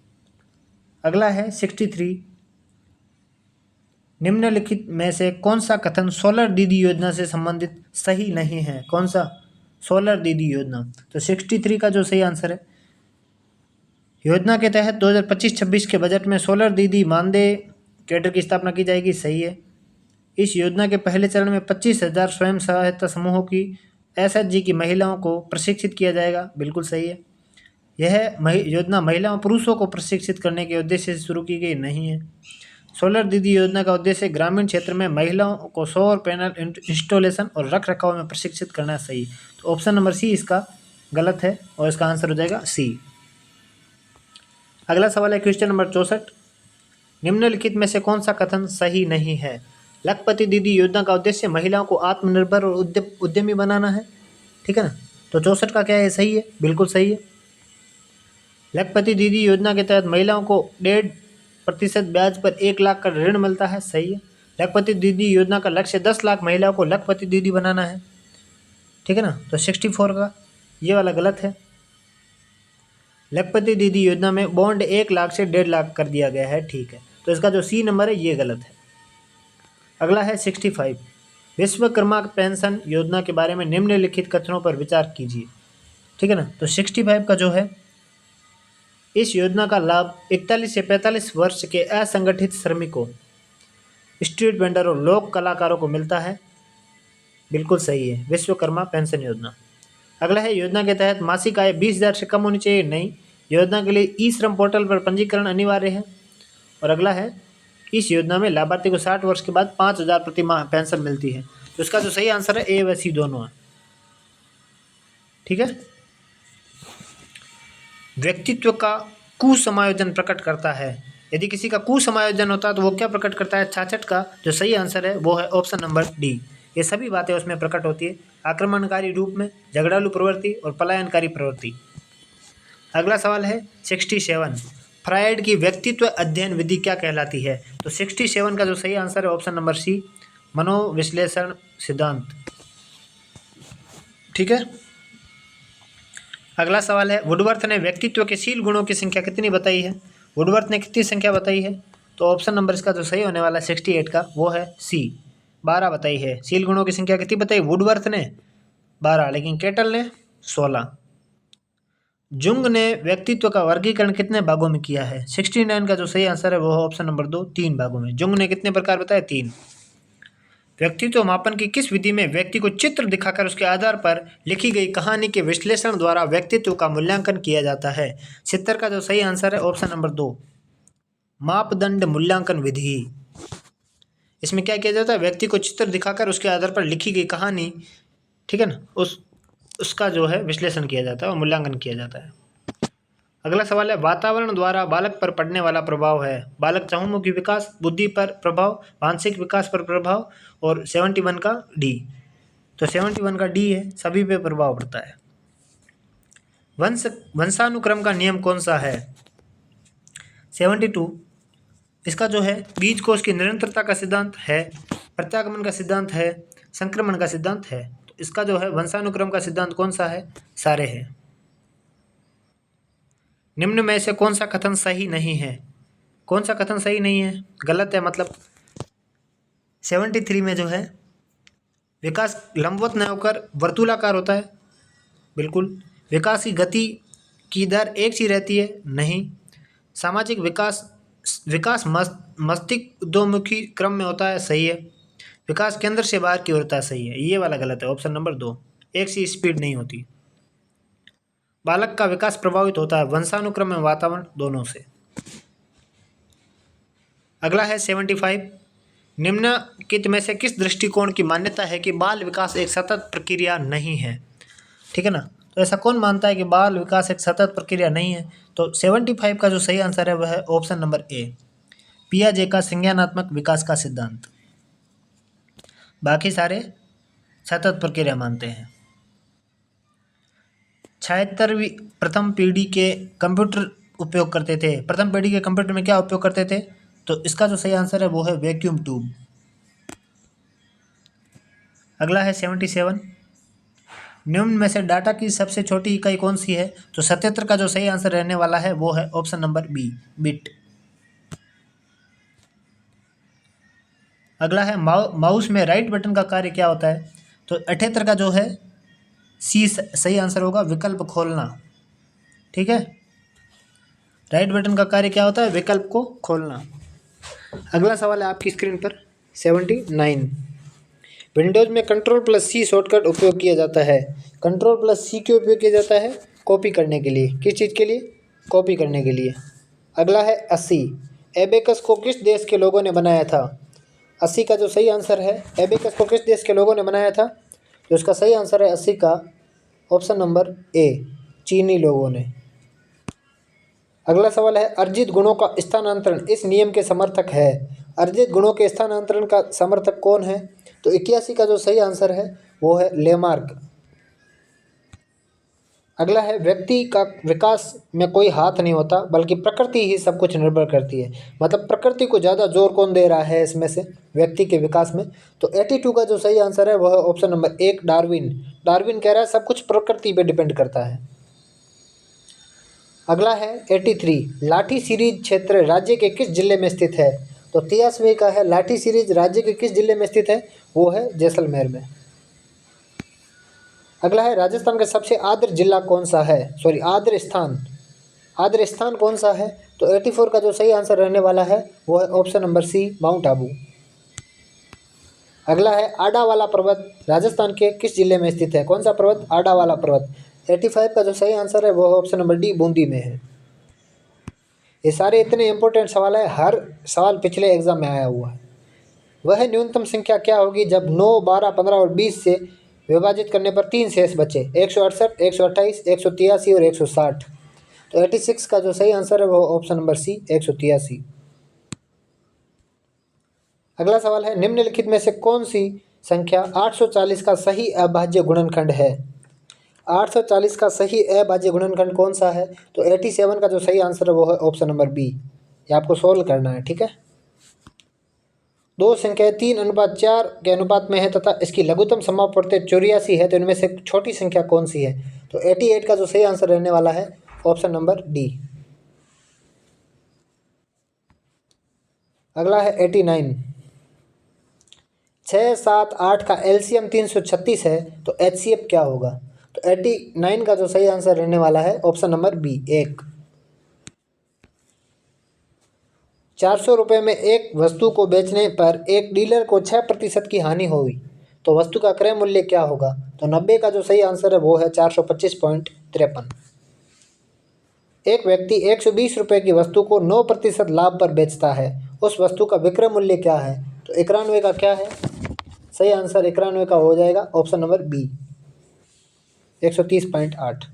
अगला है 63, निम्नलिखित में से कौन सा कथन सोलर दीदी योजना से संबंधित सही नहीं है? कौन सा? सोलर दीदी योजना। तो 63 का जो सही आंसर है, योजना के तहत 2025-26 के बजट में सोलर दीदी मानदेय कैडर की स्थापना की जाएगी, सही है। इस योजना के पहले चरण में 25,000 स्वयं सहायता समूहों की एसएचजी की महिलाओं को प्रशिक्षित किया जाएगा, बिल्कुल सही है। यह योजना महिलाओं पुरुषों को प्रशिक्षित करने के उद्देश्य से शुरू की गई नहीं है। सोलर दीदी योजना का उद्देश्य ग्रामीण क्षेत्र में महिलाओं को सौर पैनल इंस्टॉलेशन और रख रखाव में प्रशिक्षित करना सही। तो ऑप्शन नंबर सी इसका गलत है और इसका आंसर हो जाएगा सी। अगला सवाल है क्वेश्चन नंबर 64, निम्नलिखित में से कौन सा कथन सही नहीं है? लखपति दीदी योजना का उद्देश्य महिलाओं को आत्मनिर्भर और उद्यमी बनाना है, ठीक है ना, तो 64 का क्या है? सही है, बिल्कुल सही है। लखपति दीदी योजना के तहत महिलाओं को 1.5% ब्याज पर 1 लाख का ऋण मिलता है, सही है। लखपति दीदी योजना का लक्ष्य 10 लाख महिलाओं को लखपति दीदी बनाना है, ठीक है ना, तो 64 का ये वाला गलत है। लखपति दीदी योजना में बॉन्ड 1 लाख से 1.5 लाख कर दिया गया है, ठीक है, तो इसका जो सी नंबर है ये गलत है। अगला है 65, विश्वकर्मा पेंशन योजना के बारे में निम्नलिखित कथनों पर विचार कीजिए, ठीक है ना, तो 65 का जो है, इस योजना का लाभ 41 से 45 वर्ष के असंगठित श्रमिकों, स्ट्रीट वेंडर और लोक कलाकारों को मिलता है, बिल्कुल सही है, विश्वकर्मा पेंशन योजना। अगला है योजना के तहत मासिक आय 20,000 से कम होनी चाहिए, नहीं, योजना के लिए ई श्रम पोर्टल पर पंजीकरण अनिवार्य है। और अगला है, इस योजना में लाभार्थी को 60 वर्ष के बाद 5,000 प्रति माह पेंशन मिलती है, तो इसका जो सही आंसर है ए व सी दोनों है, ठीक है। व्यक्तित्व का कुसमायोजन प्रकट करता है, यदि किसी का कुसमायोजन होता है तो वो क्या प्रकट करता है? 66 का जो सही आंसर है वो है ऑप्शन नंबर डी, ये सभी बातें उसमें प्रकट होती है, आक्रमणकारी रूप में, झगड़ालू प्रवृत्ति और पलायनकारी प्रवृत्ति। अगला सवाल है 67, फ्रायड की व्यक्तित्व अध्ययन विधि क्या कहलाती है? तो 67 का जो सही आंसर है ऑप्शन नंबर सी, मनोविश्लेषण सिद्धांत, ठीक है। अगला सवाल है, वुडवर्थ ने व्यक्तित्व के शील गुणों की संख्या कितनी बताई है? वुडवर्थ ने कितनी संख्या बताई है? तो ऑप्शन नंबर इसका जो सही होने वाला है 68 का वो है सी, 12 बताई है। शील गुणों की संख्या कितनी बताई? वुडवर्थ ने 12, लेकिन केटल ने 16। जुंग ने व्यक्तित्व का वर्गीकरण कितने भागों में किया है? 69 का जो सही आंसर है वो है ऑप्शन नंबर 2, 3 भागों में। जुंग ने कितने प्रकार बताए? 3। व्यक्तित्व मापन की किस विधि में व्यक्ति को चित्र दिखाकर उसके आधार पर लिखी गई कहानी के विश्लेषण द्वारा व्यक्तित्व का मूल्यांकन किया जाता है? 70 का जो सही आंसर है ऑप्शन नंबर 2, मापदंड मूल्यांकन विधि। इसमें क्या किया जाता है? व्यक्ति को चित्र दिखाकर उसके आधार पर लिखी गई कहानी, ठीक है ना, उसका जो है विश्लेषण किया जाता है और मूल्यांकन किया जाता है। अगला सवाल है, वातावरण द्वारा बालक पर पड़ने वाला प्रभाव है। बालक चहुमुखी विकास, बुद्धि पर प्रभाव, मानसिक विकास पर प्रभाव, और 71 का डी, तो 71 का डी है, सभी पे प्रभाव पड़ता है। वंशानुक्रम का नियम कौन सा है? 72, इसका जो है बीज कोष की निरंतरता का सिद्धांत है, प्रत्यागमन का सिद्धांत है, संक्रमण का सिद्धांत है, तो इसका जो है वंशानुक्रम का सिद्धांत कौन सा है? सारे हैं। निम्न में से कौन सा कथन सही नहीं है? कौन सा कथन सही नहीं है? गलत है, मतलब 73 में जो है विकास लंबवत न होकर वर्तुलाकार होता है, बिल्कुल। विकास की गति की दर एक सी रहती है, नहीं। सामाजिक विकास मस्तिष्क उद्यमुखी क्रम में होता है, सही है। विकास केंद्र से बाहर की ओर होता है, सही है, ये वाला गलत है, ऑप्शन नंबर 2, एक सी स्पीड नहीं होती। बालक का विकास प्रभावित होता है वंशानुक्रम में वातावरण दोनों से। अगला है 75, निम्नलिखित में से किस दृष्टिकोण की मान्यता है कि बाल विकास एक सतत प्रक्रिया नहीं है? ठीक है ना, तो ऐसा कौन मानता है कि बाल विकास एक सतत प्रक्रिया नहीं है? तो 75 का जो सही आंसर है वह है ऑप्शन नंबर ए, पियाजे का संज्ञानात्मक विकास का सिद्धांत। बाकी सारे सतत प्रक्रिया मानते हैं। 76वीं प्रथम पीढ़ी के कंप्यूटर उपयोग करते थे। प्रथम पीढ़ी के कंप्यूटर में क्या उपयोग करते थे? तो इसका जो सही आंसर है वो है वैक्यूम ट्यूब। अगला है 77, निम्न में से डाटा की सबसे छोटी इकाई कौन सी है? तो 77 का जो सही आंसर रहने वाला है वो है ऑप्शन नंबर बी, बिट। अगला है माउस में राइट बटन का कार्य क्या होता है? तो 78 का जो है सी सही आंसर होगा, विकल्प खोलना। ठीक है, राइट बटन का कार्य क्या होता है? विकल्प को खोलना। अगला सवाल है आपकी स्क्रीन पर 79, विंडोज़ में कंट्रोल+C शॉर्टकट उपयोग किया जाता है। कंट्रोल+C क्यों उपयोग किया जाता है? कॉपी करने के लिए। किस चीज़ के लिए? कॉपी करने के लिए। अगला है 80, एबेकस को किस देश के लोगों ने बनाया था? 80 का जो सही आंसर है, एबेकस को किस देश के लोगों ने बनाया था? तो इसका सही आंसर है 80 का ऑप्शन नंबर ए, चीनी लोगों ने। अगला सवाल है अर्जित गुणों का स्थानांतरण इस नियम के समर्थक है। अर्जित गुणों के स्थानांतरण का समर्थक कौन है? तो 81 का जो सही आंसर है वो है लेमार्क। अगला है व्यक्ति का विकास में कोई हाथ नहीं होता बल्कि प्रकृति ही सब कुछ निर्भर करती है। मतलब प्रकृति को ज़्यादा जोर कौन दे रहा है इसमें से व्यक्ति के विकास में? तो 82 का जो सही आंसर है वह है ऑप्शन नंबर 1, डार्विन। डार्विन कह रहा है सब कुछ प्रकृति पे डिपेंड करता है। अगला है 83, लाठी सीरीज क्षेत्र राज्य के किस जिले में स्थित है? तो 83 का है लाठी सीरीज राज्य के किस जिले में स्थित है? वो है जैसलमेर में। अगला है राजस्थान का सबसे आर्द्र जिला कौन सा है? सॉरी, आर्द्र स्थान। आर्द्र स्थान कौन सा है? तो 84 का जो सही आंसर रहने वाला है वो है option number C, Mount Abu. अगला है आडा वाला पर्वत राजस्थान के किस जिले में स्थित है? कौन सा पर्वत? आडा वाला पर्वत। 85 का जो सही आंसर है वो ऑप्शन नंबर डी, बूंदी में है। ये सारे इतने इंपॉर्टेंट सवाल है, हर सवाल पिछले एग्जाम में आया हुआ है। वह न्यूनतम संख्या क्या होगी जब 9, 12, 15 और 20 से विभाजित करने पर 3 शेष बचे? 168, 128, 183 और 160। तो 86 का जो सही आंसर है वो ऑप्शन नंबर सी, 183। अगला सवाल है निम्नलिखित में से कौन सी संख्या 840 का सही अभाज्य गुणनखंड है? 840 का सही अभाज्य गुणनखंड कौन सा है? तो 87 का जो सही आंसर है वो है ऑप्शन नंबर बी। ये आपको सोल्व करना है। ठीक है, दो संख्याएं 3:4 के अनुपात में है तथा इसकी लघुत्तम समापवर्ती 84 है, तो इनमें से छोटी संख्या कौन सी है? तो 88 का जो सही आंसर रहने वाला है ऑप्शन नंबर डी। अगला है 89, 6, 7, 8 का एलसीएम 336 है, तो एचसीएफ क्या होगा? तो 89 का जो सही आंसर रहने वाला है ऑप्शन नंबर बी, 1। 400 रुपये में एक वस्तु को बेचने पर एक डीलर को 6% की हानि हुई, तो वस्तु का क्रय मूल्य क्या होगा? तो 90 का जो सही आंसर है वो है 425.53। एक व्यक्ति 120 रुपये की वस्तु को 9% लाभ पर बेचता है, उस वस्तु का विक्रय मूल्य क्या है? तो 91 का क्या है? सही आंसर 91 का हो जाएगा ऑप्शन नंबर बी, 130.8।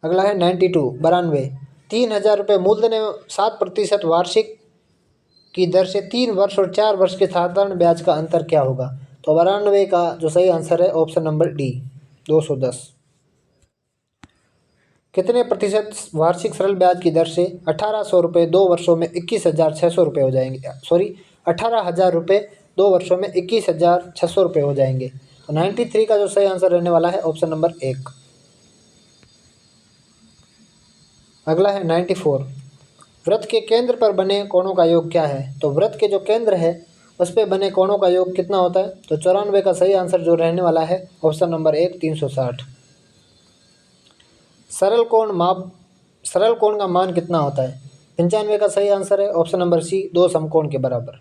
अगला है 92, 3,000 रुपये मूलधन एवं 7% वार्षिक की दर से 3 वर्ष और 4 वर्ष के साधारण ब्याज का अंतर क्या होगा? तो 92 का जो सही आंसर है ऑप्शन नंबर डी, 210। कितने प्रतिशत वार्षिक सरल ब्याज की दर से 1,800 रुपये 2 वर्षों में 21,600 रुपये हो जाएंगे? सॉरी, 18,000 रुपये 2 वर्षों में 21,600 रुपये हो जाएंगे? तो 93 का जो सही आंसर रहने वाला है ऑप्शन नंबर 1। अगला है 94, वृत्त के केंद्र पर बने कोणों का योग क्या है? तो वृत्त के जो केंद्र है उस पर बने कोणों का योग कितना होता है? तो 94 का सही आंसर जो रहने वाला है ऑप्शन नंबर 1, 360। सरल कोण का मान कितना होता है? 95 का सही आंसर है ऑप्शन नंबर सी, 2 समकोण के बराबर।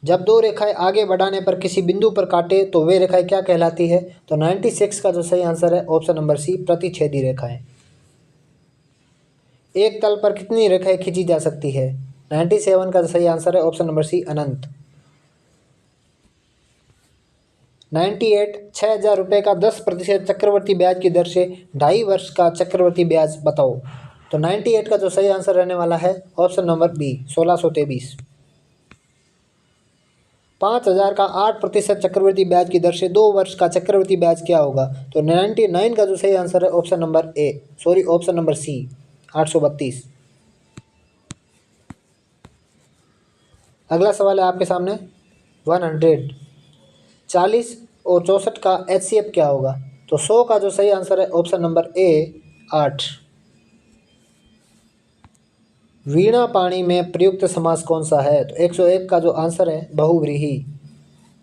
जब 2 रेखाएं आगे बढ़ाने पर किसी बिंदु पर काटे तो वे रेखाएं क्या कहलाती है? तो 96 का जो सही आंसर है ऑप्शन नंबर सी, प्रतिच्छेदी रेखाएं। एक तल पर कितनी रेखाएं खींची जा सकती है? 97 का सही आंसर है ऑप्शन नंबर सी, अनंत। 98, 6,000 रुपये का 10% चक्रवर्ती ब्याज की दर से 2.5 वर्ष का चक्रवर्ती ब्याज बताओ। तो 98 का जो सही आंसर रहने वाला है ऑप्शन नंबर बी, 1623। 5,000 का 8% चक्रवर्ती ब्याज की दर से 2 वर्ष का चक्रवर्ती ब्याज क्या होगा? तो 99 का जो सही आंसर है option number option number C, 832। अगला सवाल है आपके सामने 100। 40 और 64 का HCF क्या होगा? तो 100 का जो सही आंसर है ऑप्शन नंबर ए, 8। वीणा पाणी में प्रयुक्त समास कौन सा है? तो 101 का जो आंसर है बहुव्रीहि।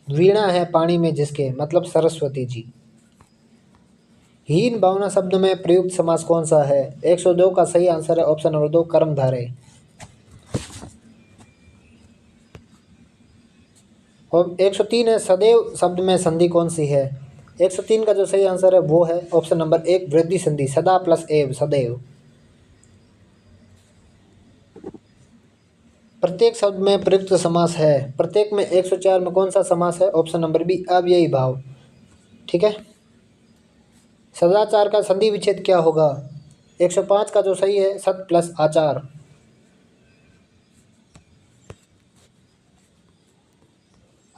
वीणा है पानी में जिसके, मतलब सरस्वती जी। हीन भावना शब्द में प्रयुक्त समास कौन सा है? 102 का सही आंसर है ऑप्शन नंबर 2, कर्मधारय। और 103 है, सदैव शब्द में संधि कौन सी है? 103 का जो सही आंसर है वो है ऑप्शन नंबर 1, वृद्धि संधि, सदा प्लस एव, सदैव। प्रत्येक शब्द में प्रयुक्त समास है, प्रत्येक में 104 में कौन सा समास है? ऑप्शन नंबर बी, अव्ययी भाव। ठीक है। सदाचार का संधि विच्छेद क्या होगा? 105 का जो सही है सत प्लस आचार।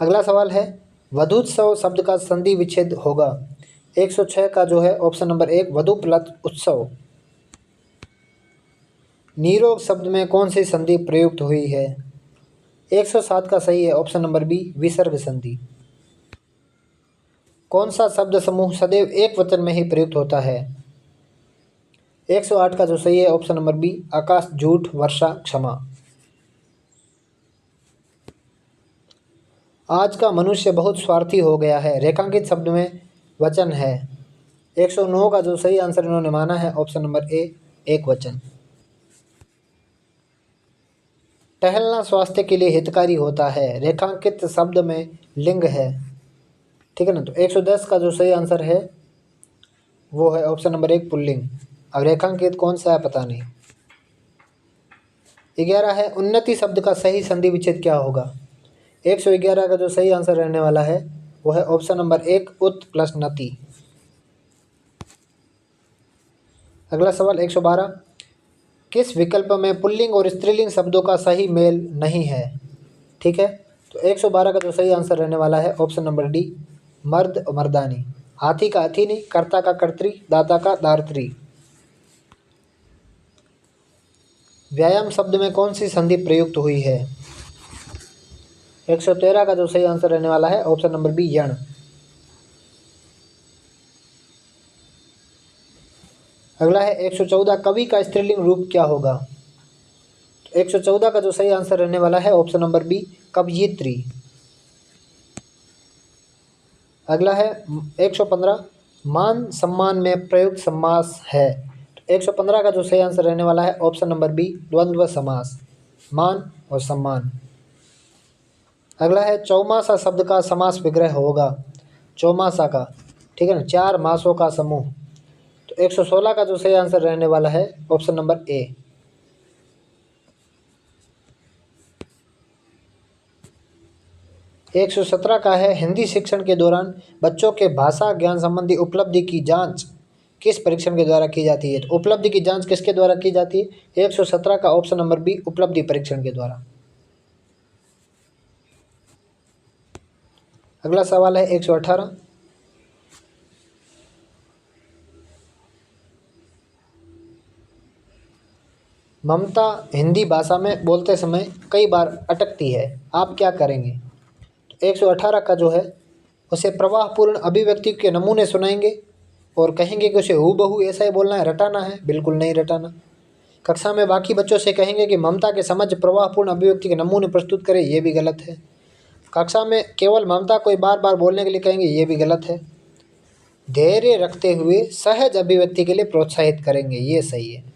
अगला सवाल है वधूत्सव शब्द का संधि विच्छेद होगा। 106 का जो है ऑप्शन नंबर 1, वधु प्लस उत्सव। निरोग शब्द में कौन सी संधि प्रयुक्त हुई है? 107 का सही है ऑप्शन नंबर बी, विसर्ग संधि। कौन सा शब्द समूह सदैव एक वचन में ही प्रयुक्त होता है? 108 का जो सही है ऑप्शन नंबर बी, आकाश, झूठ, वर्षा, क्षमा। आज का मनुष्य बहुत स्वार्थी हो गया है, रेखांकित शब्द में वचन है। 109 का जो सही आंसर इन्होंने माना है ऑप्शन नंबर ए, एक वचन। टहलना स्वास्थ्य के लिए हितकारी होता है, रेखांकित शब्द में लिंग है। ठीक है ना। तो 110 का जो सही आंसर है वो है ऑप्शन नंबर 1, पुल्लिंग। अब रेखांकित कौन सा है पता नहीं। 11 है, उन्नति शब्द का सही संधि विच्छेद क्या होगा? 111 का जो सही आंसर रहने वाला है वो है ऑप्शन नंबर 1, उत प्लस नति। अगला सवाल 112, किस विकल्प में पुल्लिंग और स्त्रीलिंग शब्दों का सही मेल नहीं है? ठीक है। तो 112 का जो सही आंसर रहने वाला है ऑप्शन नंबर डी, मर्द और मर्दानी। हाथी का हथीनी, कर्ता का कर्त्री, दाता का दार्त्री। व्यायाम शब्द में कौन सी संधि प्रयुक्त हुई है? 113 का जो सही आंसर रहने वाला है ऑप्शन नंबर बी, यण। अगला है 114, कवि का स्त्रीलिंग रूप क्या होगा? 114 का जो सही आंसर रहने वाला है ऑप्शन नंबर बी, कवयित्री। अगला है 115, मान सम्मान में प्रयुक्त समास है। 115 का जो सही आंसर रहने वाला है ऑप्शन नंबर बी, द्वंद्व समास, मान और सम्मान। अगला है चौमासा शब्द का समास विग्रह होगा। चौमासा का, ठीक है ना, 4 मासों का समूह। तो 116 का जो सही आंसर रहने वाला है ऑप्शन नंबर ए। एक 117 का है, हिंदी शिक्षण के दौरान बच्चों के भाषा ज्ञान संबंधी उपलब्धि की जांच किस परीक्षण के द्वारा की जाती है? तो उपलब्धि की जांच किसके द्वारा की जाती है? 117 का ऑप्शन नंबर बी, उपलब्धि परीक्षण के द्वारा। अगला सवाल है 118, ममता हिंदी भाषा में बोलते समय कई बार अटकती है, आप क्या करेंगे? तो 118 का जो है उसे प्रवाहपूर्ण अभिव्यक्ति के नमूने सुनाएंगे और कहेंगे कि उसे हूबहू ऐसा ही बोलना है, रटाना है? बिल्कुल नहीं रटाना। कक्षा में बाकी बच्चों से कहेंगे कि ममता के समझ प्रवाहपूर्ण अभिव्यक्ति के नमूने प्रस्तुत करें, ये भी गलत है। कक्षा में केवल ममता को बार बार बोलने के लिए कहेंगे, ये भी गलत है। धैर्य रखते हुए सहज अभिव्यक्ति के लिए प्रोत्साहित करेंगे, ये सही है।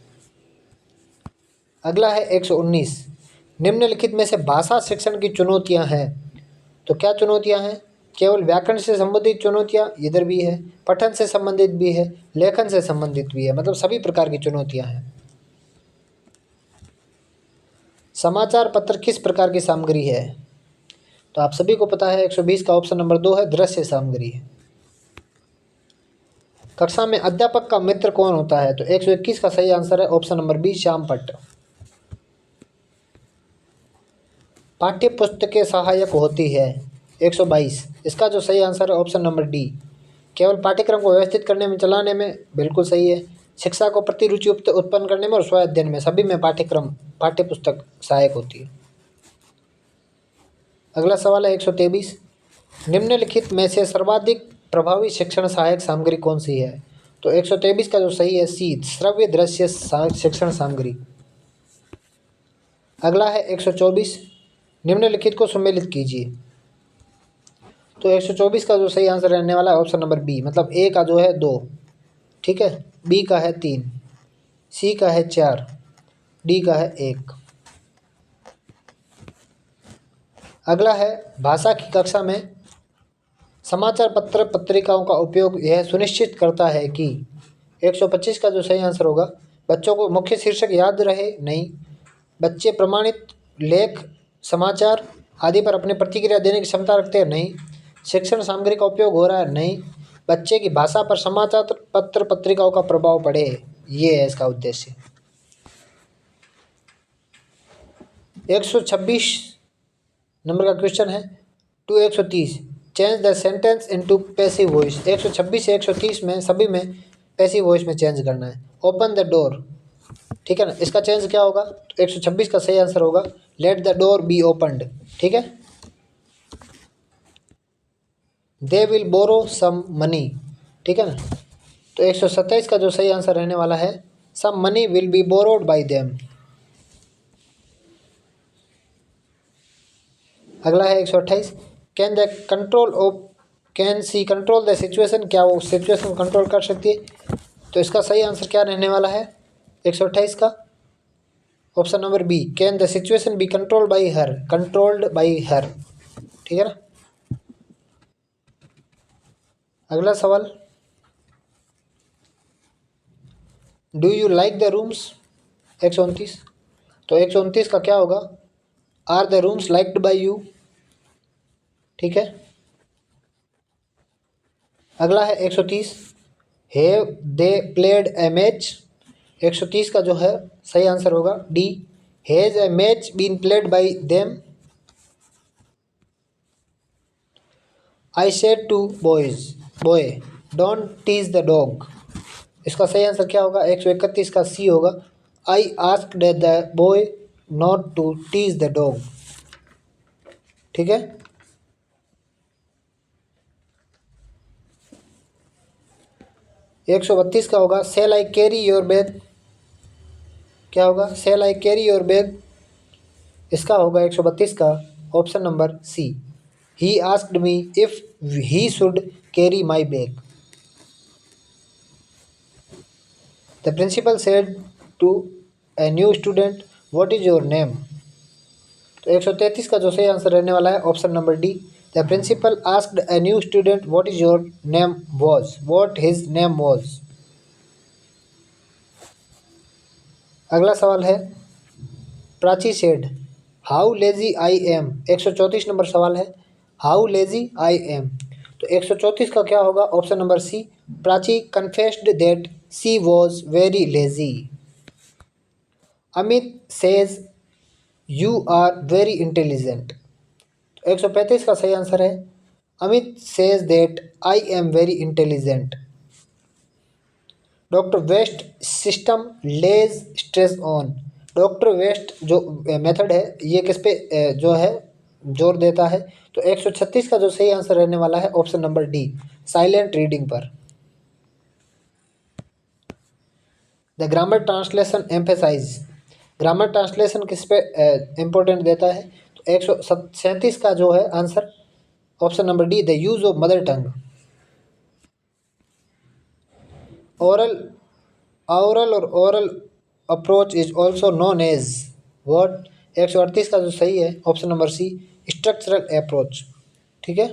अगला है 119, निम्नलिखित में से भाषा शिक्षण की चुनौतियां हैं। तो क्या चुनौतियां हैं? केवल व्याकरण से संबंधित चुनौतियां इधर भी है, पठन से संबंधित भी है, लेखन से संबंधित भी है, मतलब सभी प्रकार की चुनौतियां हैं। समाचार पत्र किस प्रकार की सामग्री है? तो आप सभी को पता है 120 का ऑप्शन नंबर 2 है, दृश्य सामग्री है। कक्षा में अध्यापक का मित्र कौन होता है? तो 121 का सही आंसर है ऑप्शन नंबर बी, श्याम पट्ट। पाठ्य पुस्तकें सहायक होती है 122, इसका जो सही आंसर है ऑप्शन नंबर डी, केवल पाठ्यक्रम को व्यवस्थित करने में, चलाने में, बिल्कुल सही है। शिक्षा को प्रति रुचि उत्पन्न करने में और स्व अध्ययन में, सभी में पाठ्य पुस्तक सहायक होती है। अगला सवाल है 123, निम्नलिखित में से सर्वाधिक प्रभावी शिक्षण सहायक सामग्री कौन सी है? तो 123 का जो सही है सी, श्रव्य दृश्य शिक्षण सामग्री। अगला है 124, निम्नलिखित को सम्मिलित कीजिए। तो 124 का जो सही आंसर रहने वाला है ऑप्शन नंबर बी, मतलब ए का जो है 2, ठीक है, बी का है 3, सी का है 4, डी का है 1। अगला है भाषा की कक्षा में समाचार पत्र पत्रिकाओं का उपयोग यह सुनिश्चित करता है कि 125 का जो सही आंसर होगा, बच्चों को मुख्य शीर्षक याद रहे, नहीं, बच्चे प्रमाणित लेख, समाचार आदि पर अपनी प्रतिक्रिया देने की क्षमता रखते हैं, नहीं, शिक्षण सामग्री का उपयोग हो रहा है, नहीं, बच्चे की भाषा पर समाचार पत्र पत्रिकाओं का प्रभाव पड़े, ये है इसका उद्देश्य। 126 नंबर का क्वेश्चन है to 130, change the sentence into passive voice. 126 से 130 में सभी में पैसिव वॉइस में चेंज करना है। ओपन द डोर, ठीक है ना, इसका चेंज क्या होगा? तो 126 का सही आंसर होगा let the door B opened, ठीक है। They will borrow some money, ठीक है ना। तो 127 का जो सही आंसर रहने वाला है some money will be borrowed by them. अगला है 128, can she control the situation, क्या वो सिचुएशन को कंट्रोल कर सकती है? तो इसका सही आंसर क्या रहने वाला है 128 का? Option number B, can the situation be controlled by her, ठीक है ना। अगला सवाल, do you like the rooms 129। तो 129 का क्या होगा? Are the rooms liked by you, ठीक है। अगला है 130, have they played a match. 130 का जो है सही आंसर होगा D, has a match been played by them. I said to boy don't tease the dog, इसका सही आंसर क्या होगा? 131 का सी होगा, I asked the boy not to tease the dog, ठीक है। 132 का होगा shall I carry your bag, क्या होगा? Shall I carry your bag, इसका होगा 132 का option number C, he asked me if he should carry my bag. The principal said to a new student what is your name. तो 133 का जो सही आंसर रहने वाला है option number D, the principal asked a new student what is your name was, what his name was. अगला सवाल है Prachi said how lazy I am. 134 number सवाल है हाउ लेजी आई एम। तो 134 का क्या होगा? Option number C, Prachi confessed that she was very lazy. Amit says you are very intelligent. 135 का सही आंसर है Amit says that I am very intelligent. Doctor West system lays stress on. Doctor West जो मेथड है ये किस पे जो है जोर देता है? तो 136 का जो सही आंसर रहने वाला है option number D, silent reading पर। The grammar translation emphasize, grammar translation किस पे इम्पोर्टेंट देता है? तो 137 का जो है answer option number D, the use of mother tongue. Oral और oral approach is also known as what. 138 का जो सही है option number C, structural approach, ठीक है।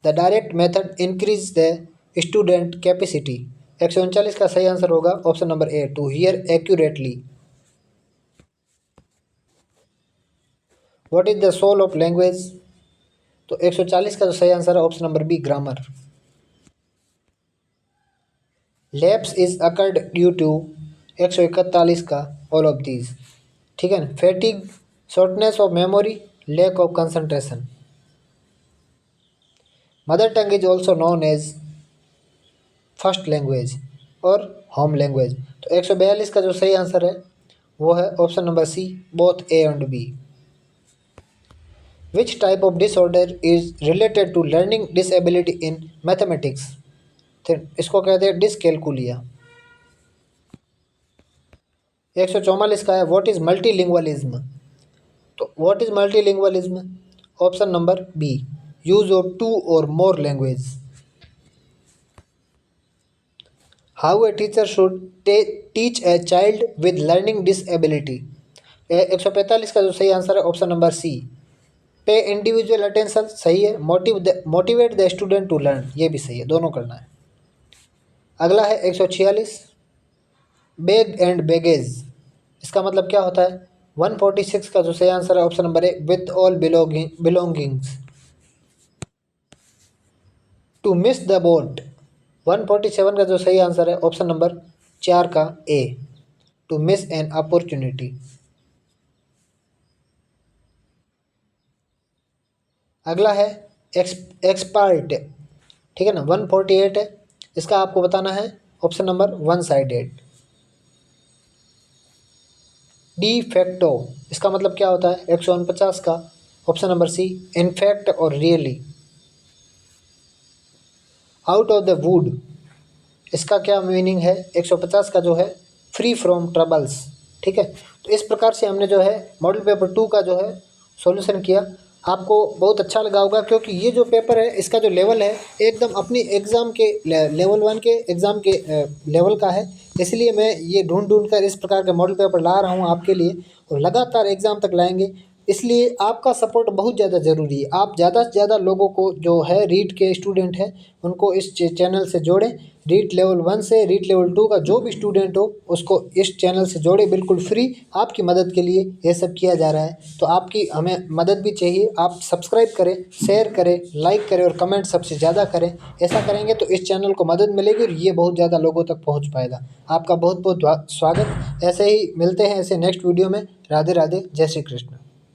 The direct method increase the student capacity. 139 का सही आंसर होगा option number A, to hear accurately. What is the soul of language? तो 140 का जो सही आंसर है option number B, grammar. Lapse is occurred due to 141 का ऑल ऑफ दीज। ठीक है ना, fatigue, shortness of memory, lack of concentration. Mother tongue is also known as first language और होम लैंग्वेज। तो 142 का जो सही आंसर है वो है option number C, both A and B. Which type of disorder is related to learning disability in mathematics? इसको कहते हैं डिसकैलकुलिया। 144 का है व्हाट इज मल्टीलिंगुअलिज्म? तो what is multilingualism? Option number B, use of two और more language. How a teacher should teach a child with learning disability? 145 का जो सही आंसर है ऑप्शन नंबर सी, पे इंडिविजुअल अटेंशन। सही है। Motivate the student to learn, ये भी सही है, दोनों करना है। अगला है 146, बैग एंड बैगेज। इसका मतलब क्या होता है? 146 का जो सही आंसर है option number A, with all belongings. To miss the boat. 147 का जो सही आंसर है ऑप्शन नंबर 4 का ए, टू मिस एन अपॉर्चुनिटी। अगला है एक्सपर्ट। ठीक है ना, 148 है। इसका आपको बताना है option number one sided. De facto, इसका मतलब क्या होता है? 149 का ऑप्शन नंबर सी, इनफैक्ट और really. Out of the wood, इसका क्या मीनिंग है? 150 का जो है, फ्री फ्रॉम ट्रबल्स। ठीक है, तो इस प्रकार से हमने जो है मॉडल पेपर 2 का जो है सॉल्यूशन किया। आपको बहुत अच्छा लगा होगा, क्योंकि ये जो पेपर है इसका जो लेवल है एकदम अपनी एग्ज़ाम के लेवल 1 के एग्ज़ाम के लेवल का है। इसलिए मैं ये ढूंढ कर इस प्रकार के मॉडल पेपर ला रहा हूँ आपके लिए, और लगातार एग्ज़ाम तक लाएंगे। इसलिए आपका सपोर्ट बहुत ज़्यादा ज़रूरी है। आप ज़्यादा से ज़्यादा लोगों को जो है रीट के स्टूडेंट हैं उनको इस चैनल से जोड़ें। रीट लेवल 1 से रीट लेवल 2 का जो भी स्टूडेंट हो उसको इस चैनल से जोड़े, बिल्कुल फ्री आपकी मदद के लिए ये सब किया जा रहा है। तो आपकी हमें मदद भी चाहिए। आप सब्सक्राइब करें, शेयर करें, लाइक करें और कमेंट सबसे ज़्यादा करें। ऐसा करेंगे तो इस चैनल को मदद मिलेगी और ये बहुत ज़्यादा लोगों तक पहुँच पाएगा। आपका बहुत बहुत स्वागत। ऐसे ही मिलते हैं ऐसे नेक्स्ट वीडियो में। राधे राधे, जय श्री कृष्ण।